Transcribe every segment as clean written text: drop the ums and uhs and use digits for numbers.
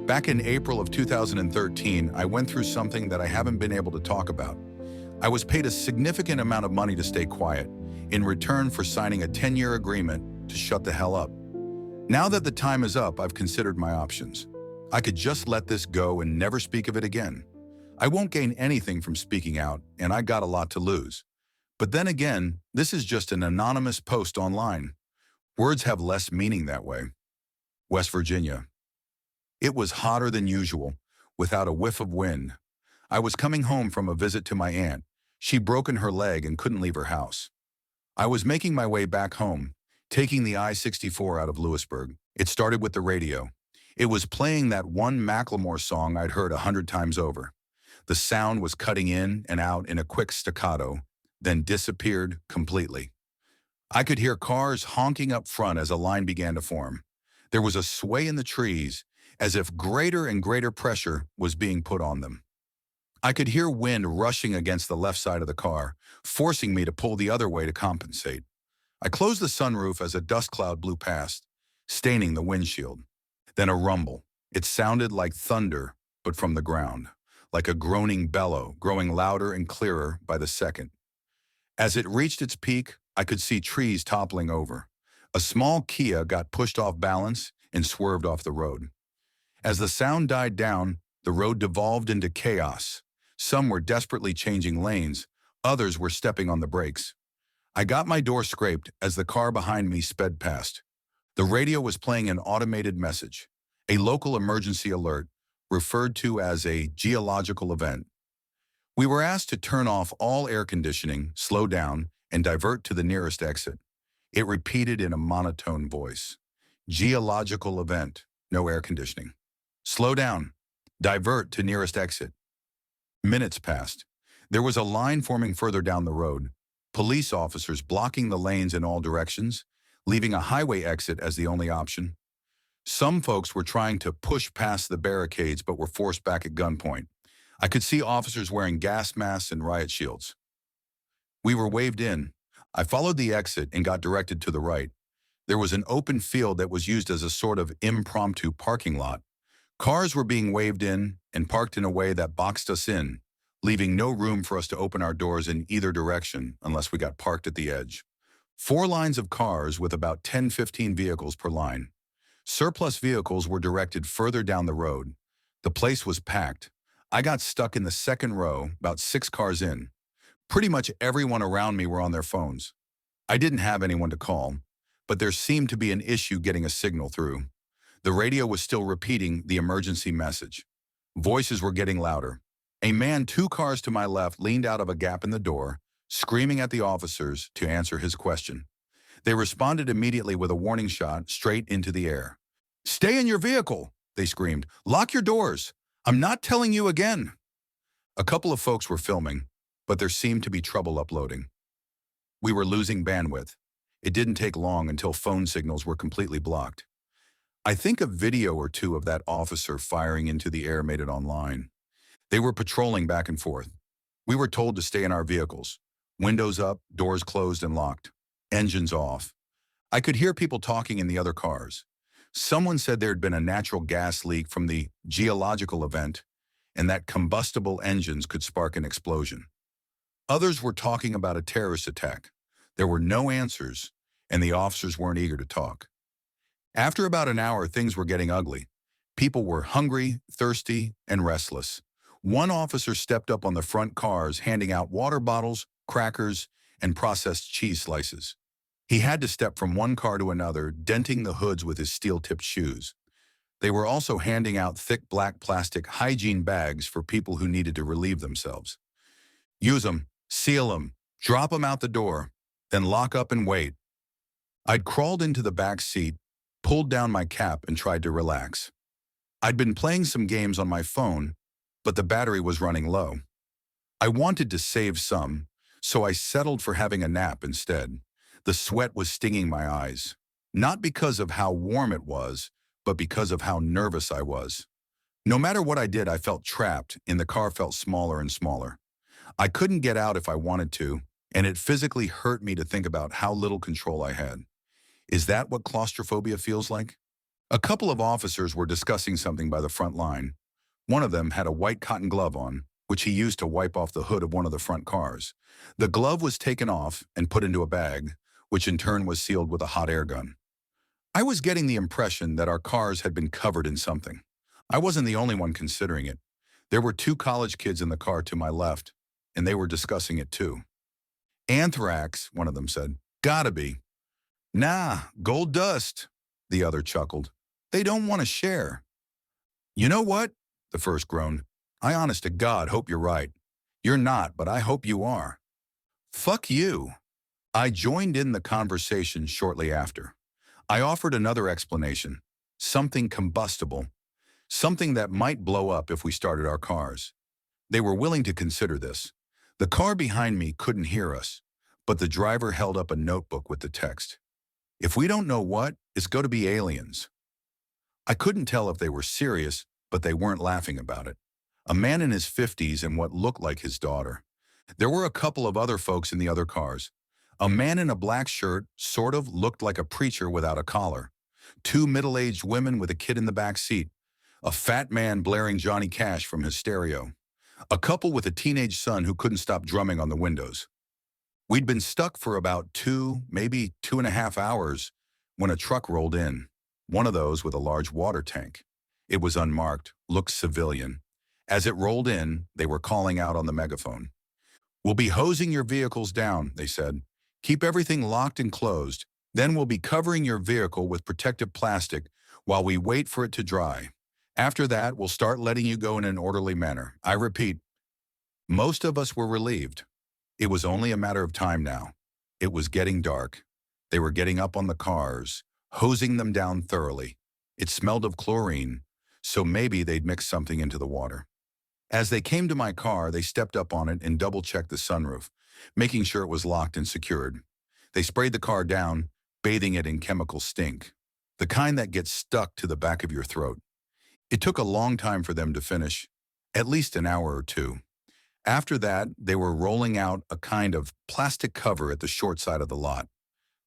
Back in April of 2013, I went through something that I haven't been able to talk about. I was paid a significant amount of money to stay quiet, in return for signing a 10-year agreement to shut the hell up. Now that the time is up, I've considered my options. I could just let this go and never speak of it again. I won't gain anything from speaking out, and I got a lot to lose. But then again, this is just an anonymous post online. Words have less meaning that way. West Virginia. It was hotter than usual, without a whiff of wind. I was coming home from a visit to my aunt. She'd broken her leg and couldn't leave her house. I was making my way back home, taking the I-64 out of Lewisburg. It started with the radio. It was playing that one Macklemore song I'd heard 100 times over. The sound was cutting in and out in a quick staccato, then disappeared completely. I could hear cars honking up front as a line began to form. There was a sway in the trees, as if greater and greater pressure was being put on them. I could hear wind rushing against the left side of the car, forcing me to pull the other way to compensate. I closed the sunroof as a dust cloud blew past, staining the windshield. Then a rumble. It sounded like thunder, but from the ground, like a groaning bellow, growing louder and clearer by the second. As it reached its peak, I could see trees toppling over. A small Kia got pushed off balance and swerved off the road. As the sound died down, the road devolved into chaos. Some were desperately changing lanes, others were stepping on the brakes. I got my door scraped as the car behind me sped past. The radio was playing an automated message, a local emergency alert, referred to as a geological event. We were asked to turn off all air conditioning, slow down, and divert to the nearest exit. It repeated in a monotone voice. Geological event, no air conditioning. Slow down, divert to nearest exit. Minutes passed. There was a line forming further down the road, police officers blocking the lanes in all directions, leaving a highway exit as the only option. Some folks were trying to push past the barricades but were forced back at gunpoint. I could see officers wearing gas masks and riot shields. We were waved in. I followed the exit and got directed to the right. There was an open field that was used as a sort of impromptu parking lot. Cars were being waved in and parked in a way that boxed us in, leaving no room for us to open our doors in either direction unless we got parked at the edge. 4 lines of cars with about 10-15 vehicles per line. Surplus vehicles were directed further down the road. The place was packed. I got stuck in the second row, about 6 cars in. Pretty much everyone around me were on their phones. I didn't have anyone to call, but there seemed to be an issue getting a signal through. The radio was still repeating the emergency message. Voices were getting louder. A man 2 cars to my left leaned out of a gap in the door, screaming at the officers to answer his question. They responded immediately with a warning shot straight into the air. "Stay in your vehicle," they screamed. "Lock your doors. I'm not telling you again." A couple of folks were filming, but there seemed to be trouble uploading. We were losing bandwidth. It didn't take long until phone signals were completely blocked. I think a video or 2 of that officer firing into the air made it online. They were patrolling back and forth. We were told to stay in our vehicles. Windows up, doors closed and locked. Engines off. I could hear people talking in the other cars. Someone said there had been a natural gas leak from the geological event and that combustible engines could spark an explosion. Others were talking about a terrorist attack. There were no answers, and the officers weren't eager to talk. After about an hour, things were getting ugly. People were hungry, thirsty, and restless. One officer stepped up on the front cars, handing out water bottles, crackers, and processed cheese slices. He had to step from one car to another, denting the hoods with his steel-tipped shoes. They were also handing out thick black plastic hygiene bags for people who needed to relieve themselves. "Use them, seal them, drop them out the door, then lock up and wait." I'd crawled into the back seat, pulled down my cap, and tried to relax. I'd been playing some games on my phone, but the battery was running low. I wanted to save some, so I settled for having a nap instead. The sweat was stinging my eyes, not because of how warm it was, but because of how nervous I was. No matter what I did, I felt trapped, and the car felt smaller and smaller. I couldn't get out if I wanted to, and it physically hurt me to think about how little control I had. Is that what claustrophobia feels like? A couple of officers were discussing something by the front line. One of them had a white cotton glove on, which he used to wipe off the hood of one of the front cars. The glove was taken off and put into a bag, which in turn was sealed with a hot air gun. I was getting the impression that our cars had been covered in something. I wasn't the only one considering it. There were two college kids in the car to my left, and they were discussing it too. Anthrax, one of them said. Gotta be. Nah, gold dust, the other chuckled. They don't want to share. You know what? The first groaned. I honest to God hope you're right. You're not, but I hope you are. Fuck you. I joined in the conversation shortly after. I offered another explanation. Something combustible. Something that might blow up if we started our cars. They were willing to consider this. The car behind me couldn't hear us, but the driver held up a notebook with the text. If we don't know what, it's going to be aliens. I couldn't tell if they were serious, but they weren't laughing about it. A man in his 50s and what looked like his daughter. There were a couple of other folks in the other cars. A man in a black shirt sort of looked like a preacher without a collar. Two middle-aged women with a kid in the back seat. A fat man blaring Johnny Cash from his stereo. A couple with a teenage son who couldn't stop drumming on the windows. We'd been stuck for about 2.5 hours when a truck rolled in. One of those with a large water tank. It was unmarked, looked civilian. As it rolled in, they were calling out on the megaphone. We'll be hosing your vehicles down, they said. Keep everything locked and closed. Then we'll be covering your vehicle with protective plastic while we wait for it to dry. After that, we'll start letting you go in an orderly manner. I repeat, most of us were relieved. It was only a matter of time now. It was getting dark. They were getting up on the cars, hosing them down thoroughly. It smelled of chlorine, so maybe they'd mixed something into the water. As they came to my car, they stepped up on it and double-checked the sunroof, making sure it was locked and secured. They sprayed the car down, bathing it in chemical stink, the kind that gets stuck to the back of your throat. It took a long time for them to finish, at least an hour or two. After that, they were rolling out a kind of plastic cover at the short side of the lot,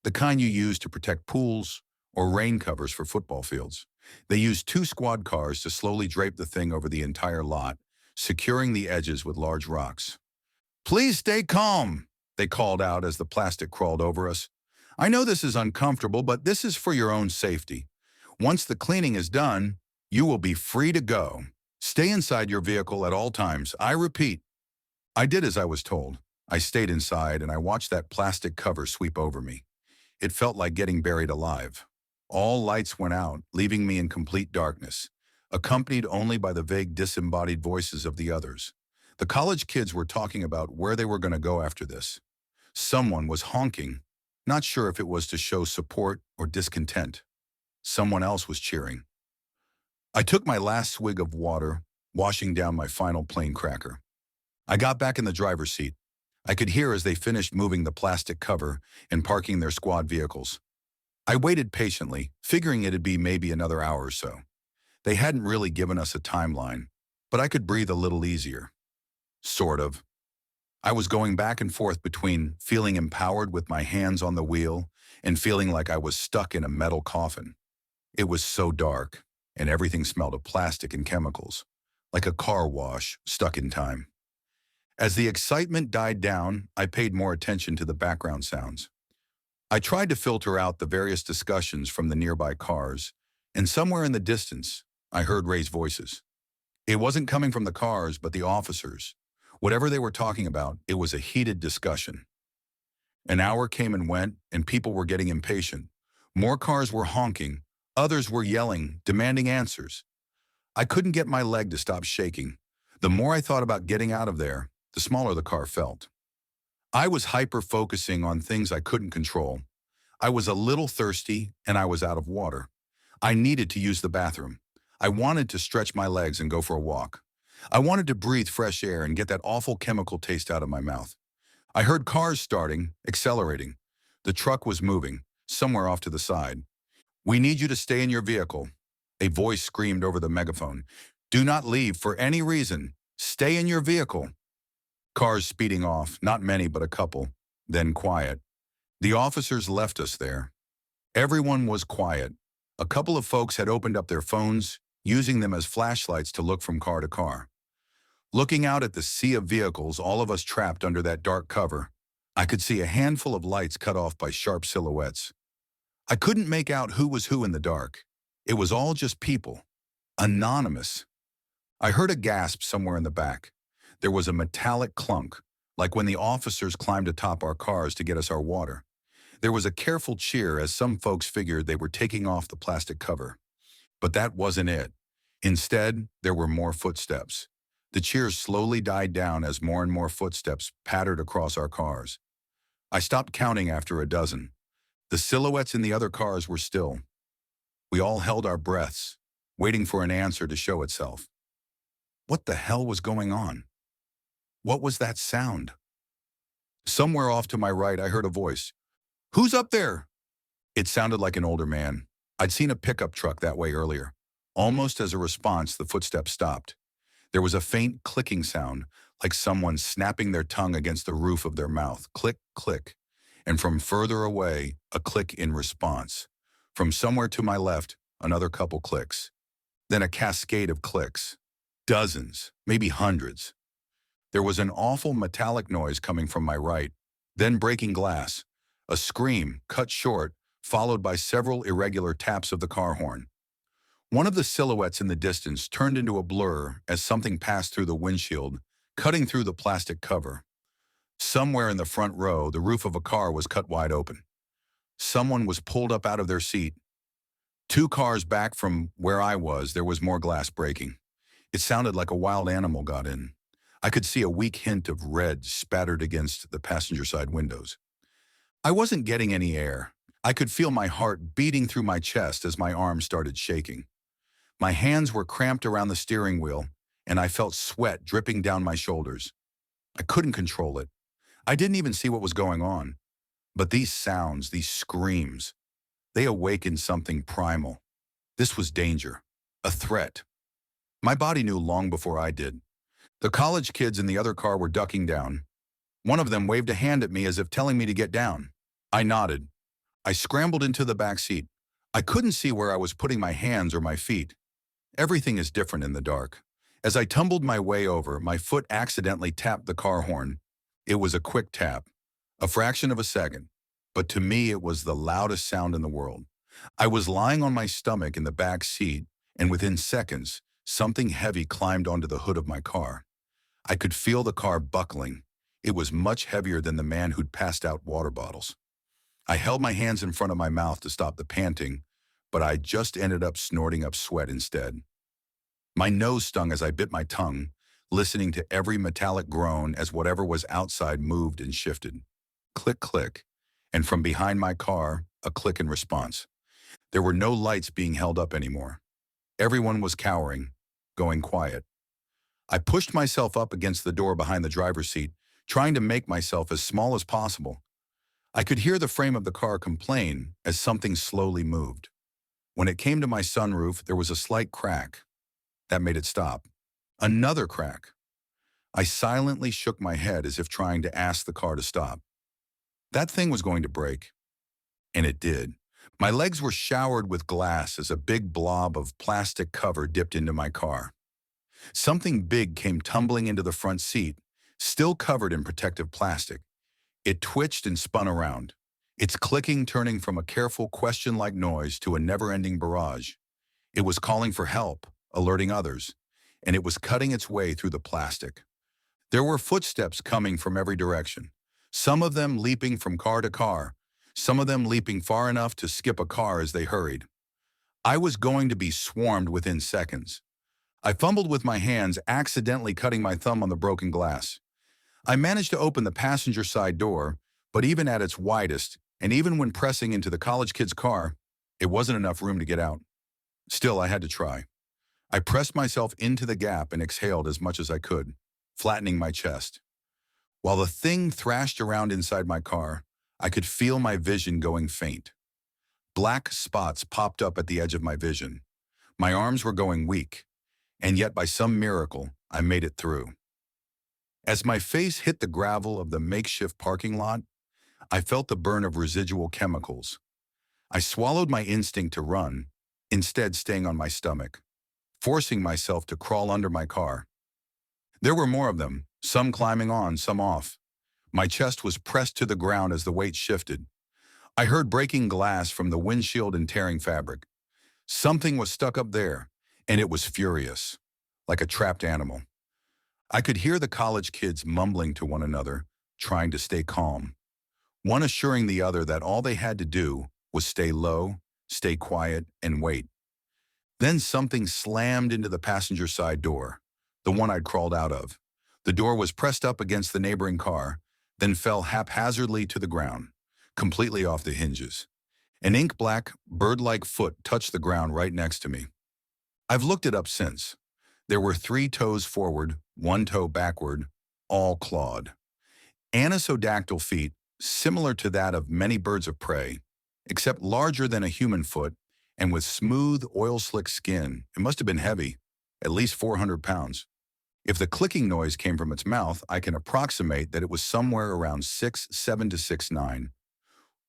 the kind you use to protect pools or rain covers for football fields. They used two squad cars to slowly drape the thing over the entire lot, securing the edges with large rocks. Please stay calm, they called out as the plastic crawled over us. I know this is uncomfortable, but this is for your own safety. Once the cleaning is done, you will be free to go. Stay inside your vehicle at all times. I repeat. I did as I was told. I stayed inside and I watched that plastic cover sweep over me. It felt like getting buried alive. All lights went out, leaving me in complete darkness, accompanied only by the vague disembodied voices of the others. The college kids were talking about where they were going to go after this. Someone was honking, not sure if it was to show support or discontent. Someone else was cheering. I took my last swig of water, washing down my final plain cracker. I got back in the driver's seat. I could hear as they finished moving the plastic cover and parking their squad vehicles. I waited patiently, figuring it'd be maybe another hour or so. They hadn't really given us a timeline, but I could breathe a little easier. Sort of. I was going back and forth between feeling empowered with my hands on the wheel and feeling like I was stuck in a metal coffin. It was so dark, and everything smelled of plastic and chemicals, like a car wash stuck in time. As the excitement died down, I paid more attention to the background sounds. I tried to filter out the various discussions from the nearby cars, and somewhere in the distance, I heard Ray's voices. It wasn't coming from the cars, but the officers. Whatever they were talking about, it was a heated discussion. An hour came and went, and people were getting impatient. More cars were honking, others were yelling, demanding answers. I couldn't get my leg to stop shaking. The more I thought about getting out of there, the smaller the car felt. I was hyper-focusing on things I couldn't control. I was a little thirsty, and I was out of water. I needed to use the bathroom. I wanted to stretch my legs and go for a walk. I wanted to breathe fresh air and get that awful chemical taste out of my mouth. I heard cars starting, accelerating. The truck was moving, somewhere off to the side. We need you to stay in your vehicle. A voice screamed over the megaphone. Do not leave for any reason. Stay in your vehicle. Cars speeding off, not many but a couple, then quiet. The officers left us there. Everyone was quiet. A couple of folks had opened up their phones, using them as flashlights to look from car to car. Looking out at the sea of vehicles, all of us trapped under that dark cover, I could see a handful of lights cut off by sharp silhouettes. I couldn't make out who was who in the dark. It was all just people. Anonymous. I heard a gasp somewhere in the back. There was a metallic clunk, like when the officers climbed atop our cars to get us our water. There was a careful cheer as some folks figured they were taking off the plastic cover. But that wasn't it. Instead, there were more footsteps. The cheers slowly died down as more and more footsteps pattered across our cars. I stopped counting after a dozen. The silhouettes in the other cars were still. We all held our breaths, waiting for an answer to show itself. What the hell was going on? What was that sound? Somewhere off to my right, I heard a voice. "Who's up there?" It sounded like an older man. I'd seen a pickup truck that way earlier. Almost as a response, the footsteps stopped. There was a faint clicking sound, like someone snapping their tongue against the roof of their mouth. Click, click. And from further away, a click in response. From somewhere to my left, another couple clicks. Then a cascade of clicks. Dozens, maybe hundreds. There was an awful metallic noise coming from my right, then breaking glass. A scream, cut short, followed by several irregular taps of the car horn. One of the silhouettes in the distance turned into a blur as something passed through the windshield, cutting through the plastic cover. Somewhere in the front row, the roof of a car was cut wide open. Someone was pulled up out of their seat. 2 cars back from where I was, there was more glass breaking. It sounded like a wild animal got in. I could see a weak hint of red spattered against the passenger side windows. I wasn't getting any air. I could feel my heart beating through my chest as my arms started shaking. My hands were cramped around the steering wheel, and I felt sweat dripping down my shoulders. I couldn't control it. I didn't even see what was going on. But these sounds, these screams, they awakened something primal. This was danger, a threat. My body knew long before I did. The college kids in the other car were ducking down. One of them waved a hand at me as if telling me to get down. I nodded. I scrambled into the back seat. I couldn't see where I was putting my hands or my feet. Everything is different in the dark. As I tumbled my way over, my foot accidentally tapped the car horn. It was a quick tap, a fraction of a second, but to me it was the loudest sound in the world. I was lying on my stomach in the back seat, and within seconds, something heavy climbed onto the hood of my car. I could feel the car buckling. It was much heavier than the man who'd passed out water bottles. I held my hands in front of my mouth to stop the panting, but I just ended up snorting up sweat instead. My nose stung as I bit my tongue, listening to every metallic groan as whatever was outside moved and shifted. Click, click, and from behind my car, a click in response. There were no lights being held up anymore. Everyone was cowering, going quiet. I pushed myself up against the door behind the driver's seat, trying to make myself as small as possible. I could hear the frame of the car complain as something slowly moved. When it came to my sunroof, there was a slight crack. That made it stop. Another crack. I silently shook my head as if trying to ask the car to stop. That thing was going to break. And it did. My legs were showered with glass as a big blob of plastic cover dipped into my car. Something big came tumbling into the front seat, still covered in protective plastic. It twitched and spun around, its clicking turning from a careful question-like noise to a never-ending barrage. It was calling for help, alerting others, and it was cutting its way through the plastic. There were footsteps coming from every direction, some of them leaping from car to car, some of them leaping far enough to skip a car as they hurried. I was going to be swarmed within seconds. I fumbled with my hands, accidentally cutting my thumb on the broken glass. I managed to open the passenger side door, but even at its widest, and even when pressing into the college kid's car, it wasn't enough room to get out. Still, I had to try. I pressed myself into the gap and exhaled as much as I could, flattening my chest. While the thing thrashed around inside my car, I could feel my vision going faint. Black spots popped up at the edge of my vision. My arms were going weak, and yet by some miracle, I made it through. As my face hit the gravel of the makeshift parking lot, I felt the burn of residual chemicals. I swallowed my instinct to run, instead staying on my stomach, forcing myself to crawl under my car. There were more of them, some climbing on, some off. My chest was pressed to the ground as the weight shifted. I heard breaking glass from the windshield and tearing fabric. Something was stuck up there, and it was furious, like a trapped animal. I could hear the college kids mumbling to one another, trying to stay calm, one assuring the other that all they had to do was stay low, stay quiet, and wait. Then something slammed into the passenger side door, the one I'd crawled out of. The door was pressed up against the neighboring car, then fell haphazardly to the ground, completely off the hinges. An ink-black, bird-like foot touched the ground right next to me. I've looked it up since. There were 3 toes forward, 1 toe backward, all clawed. Anisodactyl feet, similar to that of many birds of prey, except larger than a human foot and with smooth, oil-slick skin. It must have been heavy, at least 400 pounds. If the clicking noise came from its mouth, I can approximate that it was somewhere around 6'7" to 6'9",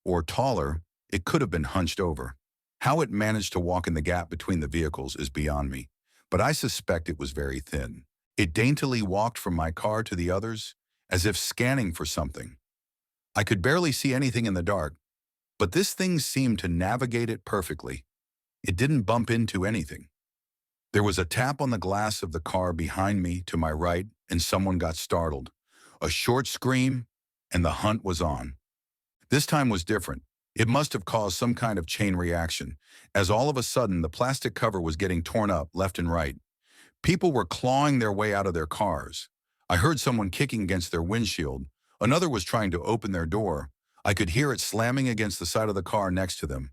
or taller. It could have been hunched over. How it managed to walk in the gap between the vehicles is beyond me, but I suspect it was very thin. It daintily walked from my car to the others, as if scanning for something. I could barely see anything in the dark, but this thing seemed to navigate it perfectly. It didn't bump into anything. There was a tap on the glass of the car behind me to my right, and someone got startled. A short scream, and the hunt was on. This time was different. It must have caused some kind of chain reaction, as all of a sudden the plastic cover was getting torn up left and right. People were clawing their way out of their cars. I heard someone kicking against their windshield. Another was trying to open their door. I could hear it slamming against the side of the car next to them.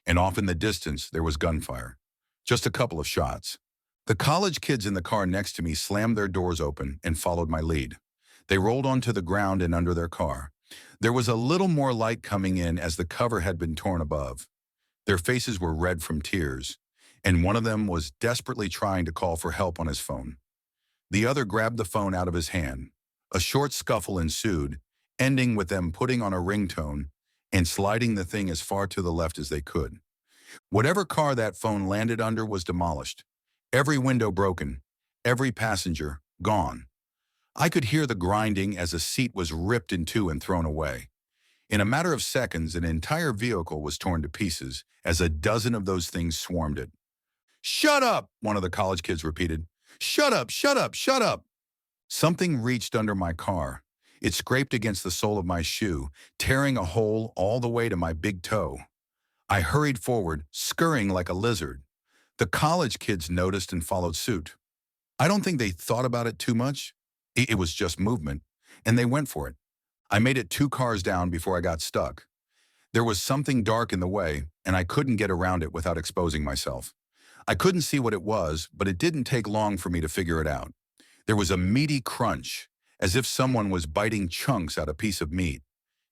And off in the distance, there was gunfire. Just a couple of shots. The college kids in the car next to me slammed their doors open and followed my lead. They rolled onto the ground and under their car. There was a little more light coming in as the cover had been torn above. Their faces were red from tears, and one of them was desperately trying to call for help on his phone. The other grabbed the phone out of his hand. A short scuffle ensued, ending with them putting on a ringtone and sliding the thing as far to the left as they could. Whatever car that phone landed under was demolished. Every window broken, every passenger gone. I could hear the grinding as a seat was ripped in two and thrown away. In a matter of seconds, an entire vehicle was torn to pieces as a dozen of those things swarmed it. "Shut up!" one of the college kids repeated. "Shut up, shut up, shut up!" Something reached under my car. It scraped against the sole of my shoe, tearing a hole all the way to my big toe. I hurried forward, scurrying like a lizard. The college kids noticed and followed suit. I don't think they thought about it too much. It was just movement, and they went for it. I made it 2 cars down before I got stuck. There was something dark in the way, and I couldn't get around it without exposing myself. I couldn't see what it was, but it didn't take long for me to figure it out. There was a meaty crunch, as if someone was biting chunks out of a piece of meat.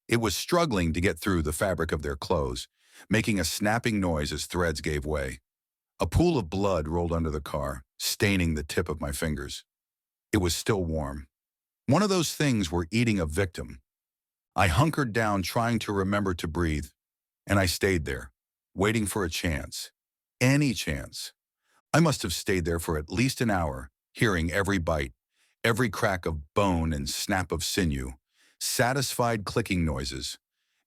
It was struggling to get through the fabric of their clothes, making a snapping noise as threads gave way. A pool of blood rolled under the car, staining the tip of my fingers. It was still warm. One of those things were eating a victim. I hunkered down, trying to remember to breathe, and I stayed there, waiting for a chance. Any chance. I must have stayed there for at least an hour, hearing every bite, every crack of bone and snap of sinew, satisfied clicking noises.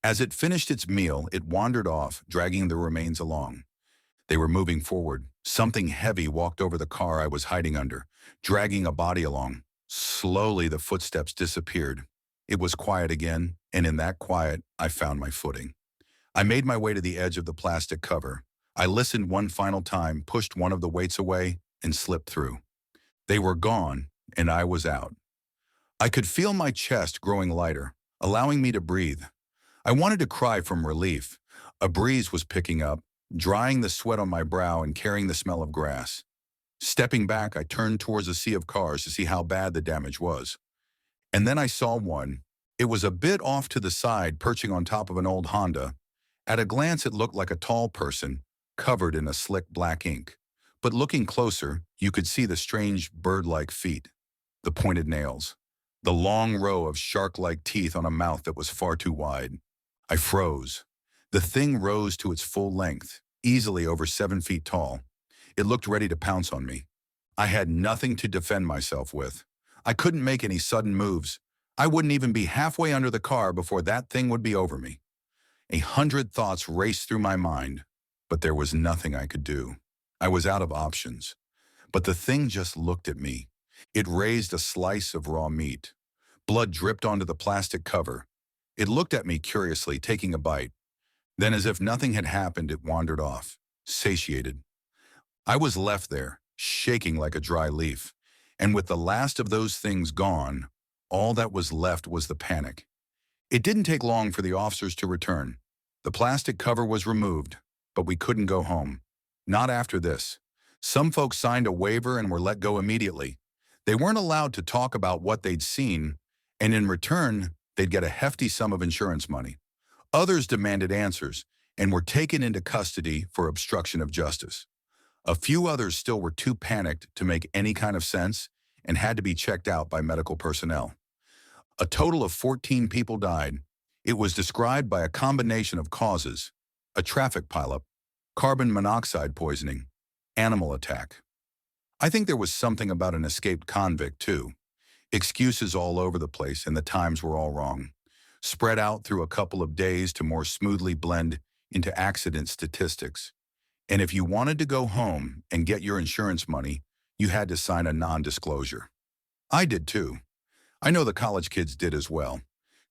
As it finished its meal, it wandered off, dragging the remains along. They were moving forward. Something heavy walked over the car I was hiding under, dragging a body along. Slowly, the footsteps disappeared. It was quiet again, and in that quiet, I found my footing. I made my way to the edge of the plastic cover. I listened one final time, pushed one of the weights away, and slipped through. They were gone, and I was out. I could feel my chest growing lighter, allowing me to breathe. I wanted to cry from relief. A breeze was picking up, drying the sweat on my brow and carrying the smell of grass. Stepping back, I turned towards a sea of cars to see how bad the damage was. And then I saw one. It was a bit off to the side, perching on top of an old Honda. At a glance, it looked like a tall person, covered in a slick black ink. But looking closer, you could see the strange bird-like feet, the pointed nails, the long row of shark-like teeth on a mouth that was far too wide. I froze. The thing rose to its full length, easily over 7 feet tall. It looked ready to pounce on me. I had nothing to defend myself with. I couldn't make any sudden moves. I wouldn't even be halfway under the car before that thing would be over me. 100 thoughts raced through my mind, but there was nothing I could do. I was out of options. But the thing just looked at me. It raised a slice of raw meat. Blood dripped onto the plastic cover. It looked at me curiously, taking a bite. Then, as if nothing had happened, it wandered off, satiated. I was left there, shaking like a dry leaf. And with the last of those things gone, all that was left was the panic. It didn't take long for the officers to return. The plastic cover was removed, but we couldn't go home. Not after this. Some folks signed a waiver and were let go immediately. They weren't allowed to talk about what they'd seen, and in return, they'd get a hefty sum of insurance money. Others demanded answers and were taken into custody for obstruction of justice. A few others still were too panicked to make any kind of sense and had to be checked out by medical personnel. A total of 14 people died. It was described by a combination of causes: a traffic pileup, carbon monoxide poisoning, animal attack. I think there was something about an escaped convict, too. Excuses all over the place, and the times were all wrong. Spread out through a couple of days to more smoothly blend into accident statistics. And if you wanted to go home and get your insurance money, you had to sign a non-disclosure. I did too. I know the college kids did as well.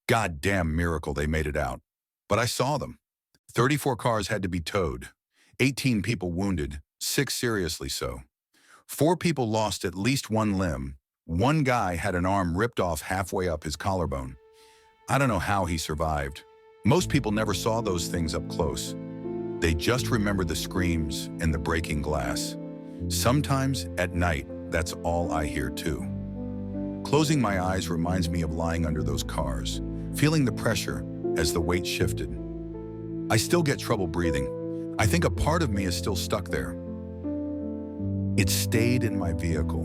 Goddamn miracle they made it out. But I saw them. 34 cars had to be towed. 18 people wounded, 6 seriously so. 4 people lost at least one limb. One guy had an arm ripped off halfway up his collarbone. I don't know how he survived. Most people never saw those things up close. They just remember the screams and the breaking glass. Sometimes at night, that's all I hear too. Closing my eyes reminds me of lying under those cars, feeling the pressure as the weight shifted. I still get trouble breathing. I think a part of me is still stuck there. It stayed in my vehicle,